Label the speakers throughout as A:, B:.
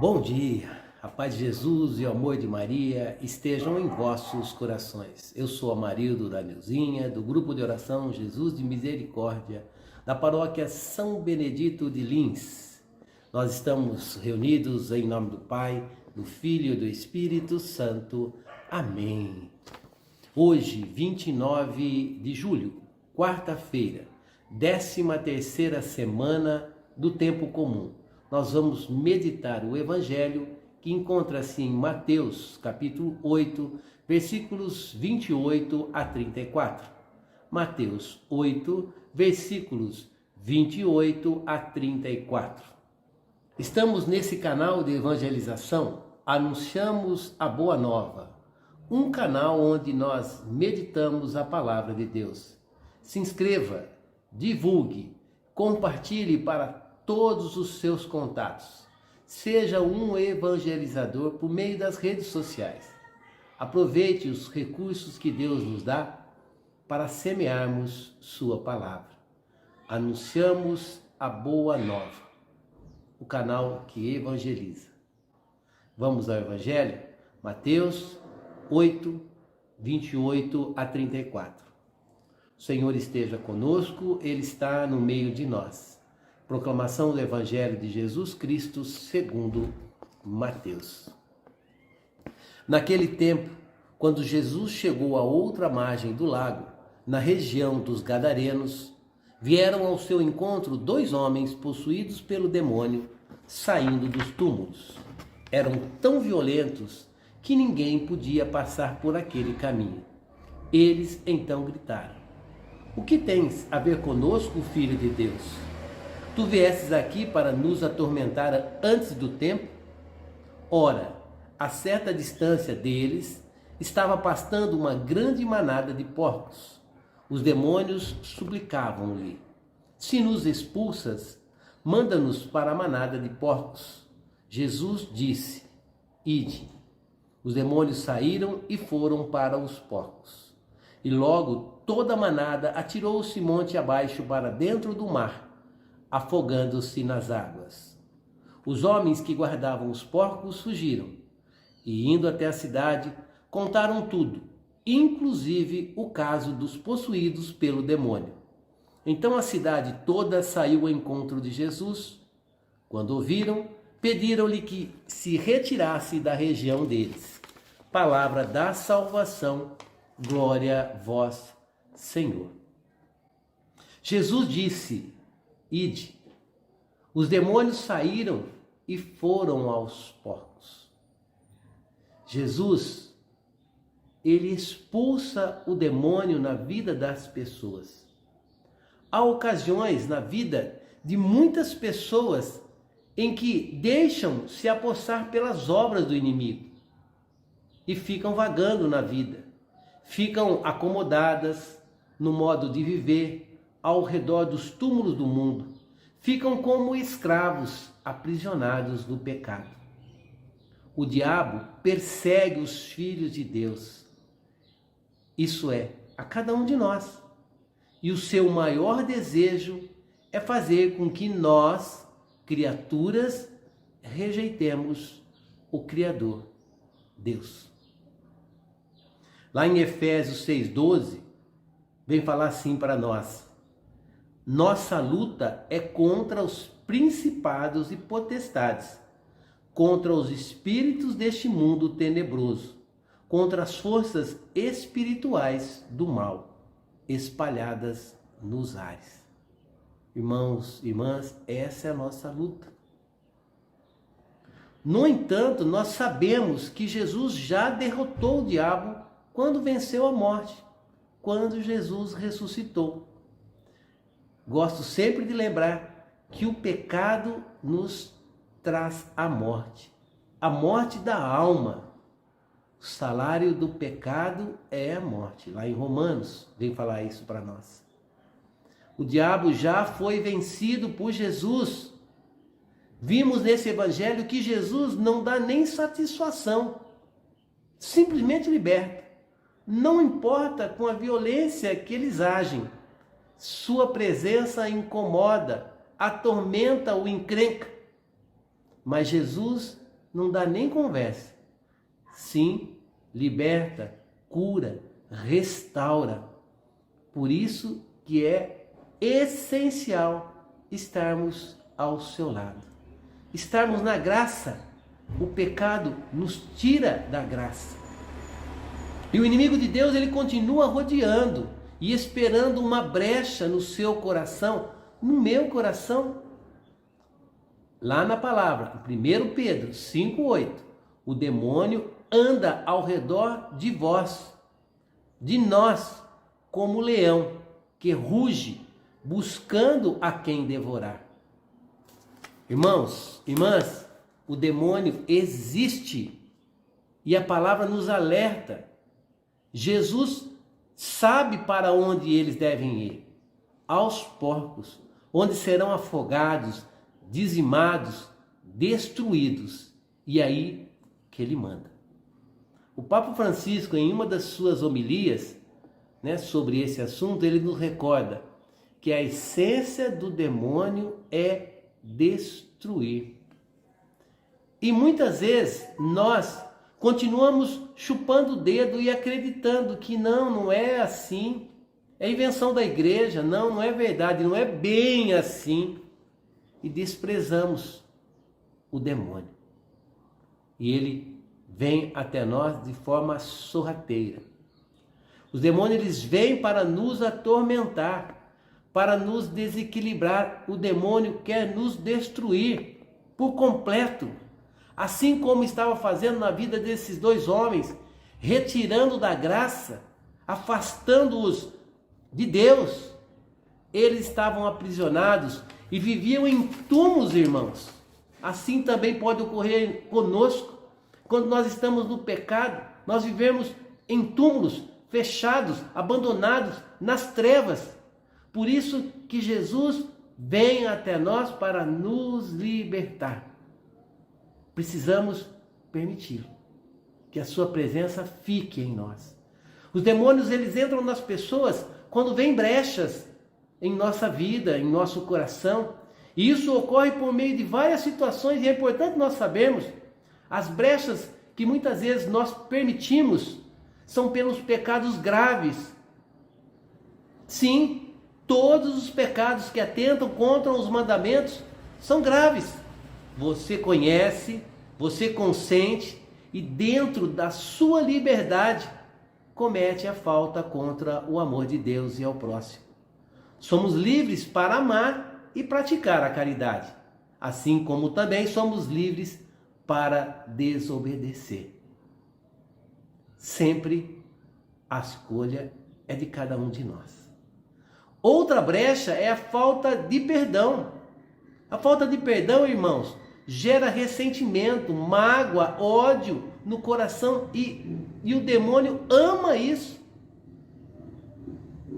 A: Bom dia, a paz de Jesus e o amor de Maria estejam em vossos corações. Eu sou Amarildo da Neuzinha, do grupo de oração Jesus de Misericórdia, da paróquia São Benedito de Lins. Nós estamos reunidos em nome do Pai, do Filho e do Espírito Santo. Amém. Hoje, 29 de julho, quarta-feira, 13ª semana do tempo comum. Nós vamos meditar o Evangelho que encontra-se em Mateus, capítulo 8, versículos 28 a 34. Mateus 8, versículos 28 a 34. Estamos nesse canal de evangelização, anunciamos a Boa Nova, um canal onde nós meditamos a Palavra de Deus. Se inscreva, divulgue, compartilhe para todos os seus contatos. Seja um evangelizador por meio das redes sociais. Aproveite os recursos que Deus nos dá para semearmos sua palavra. Anunciamos a Boa Nova, o canal que evangeliza. Vamos ao Evangelho? Mateus 8, 28 a 34. O Senhor esteja conosco, Ele está no meio de nós. Proclamação do Evangelho de Jesus Cristo segundo Mateus. Naquele tempo, quando Jesus chegou à outra margem do lago, na região dos Gadarenos, vieram ao seu encontro 2 homens possuídos pelo demônio, saindo dos túmulos. Eram tão violentos que ninguém podia passar por aquele caminho. Eles então gritaram: "O que tens a ver conosco, Filho de Deus? Tu viestes aqui para nos atormentar antes do tempo?" Ora, a certa distância deles, estava pastando uma grande manada de porcos. Os demônios suplicavam-lhe: "Se nos expulsas, manda-nos para a manada de porcos." Jesus disse: "Ide." Os demônios saíram e foram para os porcos. E logo toda a manada atirou-se monte abaixo para dentro do mar, afogando-se nas águas. Os homens que guardavam os porcos fugiram e, indo até a cidade, contaram tudo, inclusive o caso dos possuídos pelo demônio. Então a cidade toda saiu ao encontro de Jesus. Quando ouviram, pediram-lhe que se retirasse da região deles. Palavra da salvação, glória a vós, Senhor. Jesus disse: "Ide." Os demônios saíram e foram aos porcos. Jesus, ele expulsa o demônio na vida das pessoas. Há ocasiões na vida de muitas pessoas em que deixam se apossar pelas obras do inimigo e ficam vagando na vida, ficam acomodadas no modo de viver, ao redor dos túmulos do mundo, ficam como escravos aprisionados do pecado. O diabo persegue os filhos de Deus, isso é, a cada um de nós, e o seu maior desejo é fazer com que nós, criaturas, rejeitemos o Criador, Deus. Lá em Efésios 6,12, vem falar assim para nós: "Nossa luta é contra os principados e potestades, contra os espíritos deste mundo tenebroso, contra as forças espirituais do mal, espalhadas nos ares." Irmãos e irmãs, essa é a nossa luta. No entanto, nós sabemos que Jesus já derrotou o diabo quando venceu a morte, quando Jesus ressuscitou. Gosto sempre de lembrar que o pecado nos traz a morte da alma. O salário do pecado é a morte. Lá em Romanos vem falar isso para nós. O diabo já foi vencido por Jesus. Vimos nesse evangelho que Jesus não dá nem satisfação, simplesmente liberta. Não importa com a violência que eles agem, sua presença incomoda, atormenta o encrenca. Mas Jesus não dá nem conversa. Sim, liberta, cura, restaura. Por isso que é essencial estarmos ao seu lado. Estarmos na graça. O pecado nos tira da graça. E o inimigo de Deus, ele continua rodeando e esperando uma brecha no seu coração, no meu coração. Lá na palavra, 1 Pedro 5,8, o demônio anda ao redor de vós, de nós, como leão que ruge, buscando a quem devorar. Irmãos, irmãs, o demônio existe e a palavra nos alerta. Jesus sabe para onde eles devem ir, aos porcos, onde serão afogados, dizimados, destruídos. E aí que ele manda. O Papa Francisco, em uma das suas homilias, sobre esse assunto, ele nos recorda que a essência do demônio é destruir. E muitas vezes nós continuamos chupando o dedo e acreditando que não é assim. É invenção da igreja, não é verdade, não é bem assim. E desprezamos o demônio. E ele vem até nós de forma sorrateira. Os demônios, eles vêm para nos atormentar, para nos desequilibrar. O demônio quer nos destruir por completo. Assim como estava fazendo na vida desses dois homens, retirando da graça, afastando-os de Deus. Eles estavam aprisionados e viviam em túmulos, irmãos. Assim também pode ocorrer conosco. Quando nós estamos no pecado, nós vivemos em túmulos, fechados, abandonados, nas trevas. Por isso que Jesus vem até nós para nos libertar. Precisamos permiti-lo, que a sua presença fique em nós. Os demônios, eles entram nas pessoas quando vêm brechas em nossa vida, em nosso coração. E isso ocorre por meio de várias situações, e é importante nós sabermos, as brechas que muitas vezes nós permitimos são pelos pecados graves. Sim, todos os pecados que atentam contra os mandamentos são graves. Você conhece, você consente e dentro da sua liberdade comete a falta contra o amor de Deus e ao próximo. Somos livres para amar e praticar a caridade, assim como também somos livres para desobedecer. Sempre a escolha é de cada um de nós. Outra brecha é a falta de perdão. A falta de perdão, irmãos, gera ressentimento, mágoa, ódio no coração e o demônio ama isso.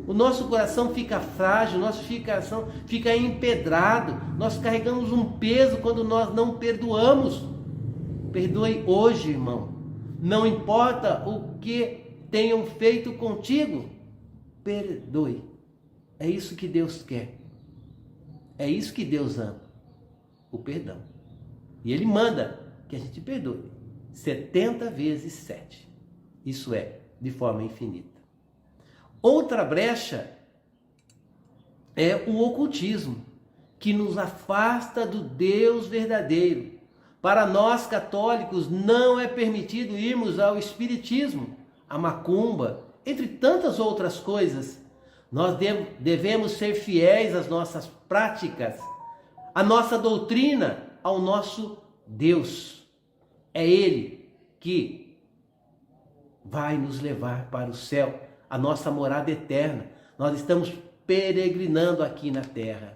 A: O nosso coração fica frágil, nosso coração fica empedrado, nós carregamos um peso quando nós não perdoamos. Perdoe hoje, irmão. Não importa o que tenham feito contigo, perdoe. É isso que Deus quer. É isso que Deus ama, o perdão. E Ele manda que a gente perdoe 70 vezes 7. Isso é, de forma infinita. Outra brecha é o ocultismo, que nos afasta do Deus verdadeiro. Para nós católicos não é permitido irmos ao espiritismo, à macumba, entre tantas outras coisas. Nós devemos ser fiéis às nossas práticas, à nossa doutrina, ao nosso Deus. É Ele que vai nos levar para o céu, a nossa morada eterna. Nós estamos peregrinando aqui na terra.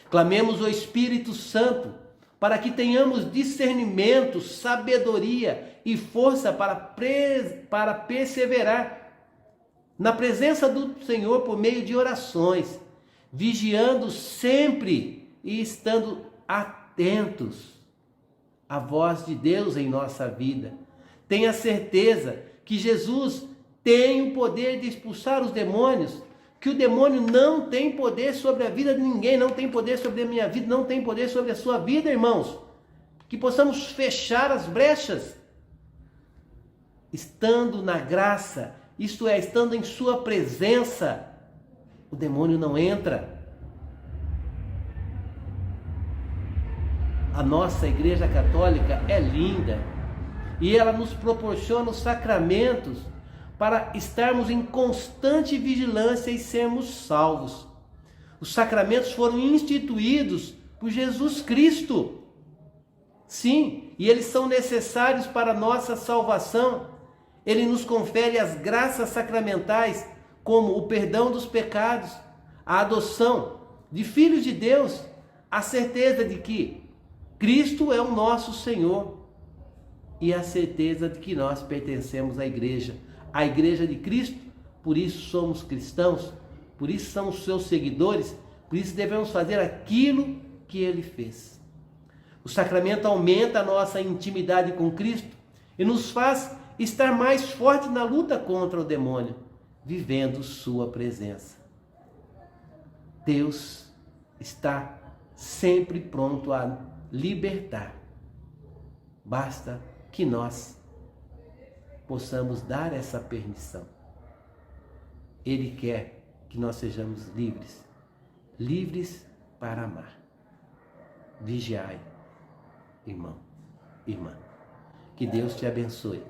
A: Clamemos o Espírito Santo para que tenhamos discernimento, sabedoria e força para perseverar na presença do Senhor por meio de orações, vigiando sempre e estando atentos à voz de Deus em nossa vida. Tenha certeza que Jesus tem o poder de expulsar os demônios, que o demônio não tem poder sobre a vida de ninguém, não tem poder sobre a minha vida, não tem poder sobre a sua vida, irmãos. que possamos fechar as brechas, estando na graça, isto é, estando em sua presença, o demônio não entra. A nossa Igreja Católica é linda e ela nos proporciona os sacramentos para estarmos em constante vigilância e sermos salvos. Os sacramentos foram instituídos por Jesus Cristo. Sim, e eles são necessários para a nossa salvação. Ele nos confere as graças sacramentais, como o perdão dos pecados, a adoção de filhos de Deus, a certeza de que Cristo é o nosso Senhor e a certeza de que nós pertencemos à igreja de Cristo, por isso somos cristãos, por isso somos seus seguidores, por isso devemos fazer aquilo que ele fez. O sacramento aumenta a nossa intimidade com Cristo e nos faz estar mais forte na luta contra o demônio, vivendo sua presença. Deus está sempre pronto a libertar. Basta que nós possamos dar essa permissão. Ele quer que nós sejamos livres, livres para amar. Vigiai, irmão, irmã. Que Deus te abençoe,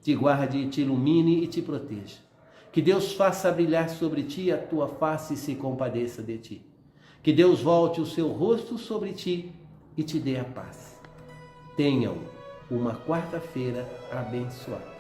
A: te guarde, te ilumine e te proteja. Que Deus faça brilhar sobre ti a tua face e se compadeça de ti. Que Deus volte o seu rosto sobre ti e te dê a paz. Tenham uma quarta-feira abençoada.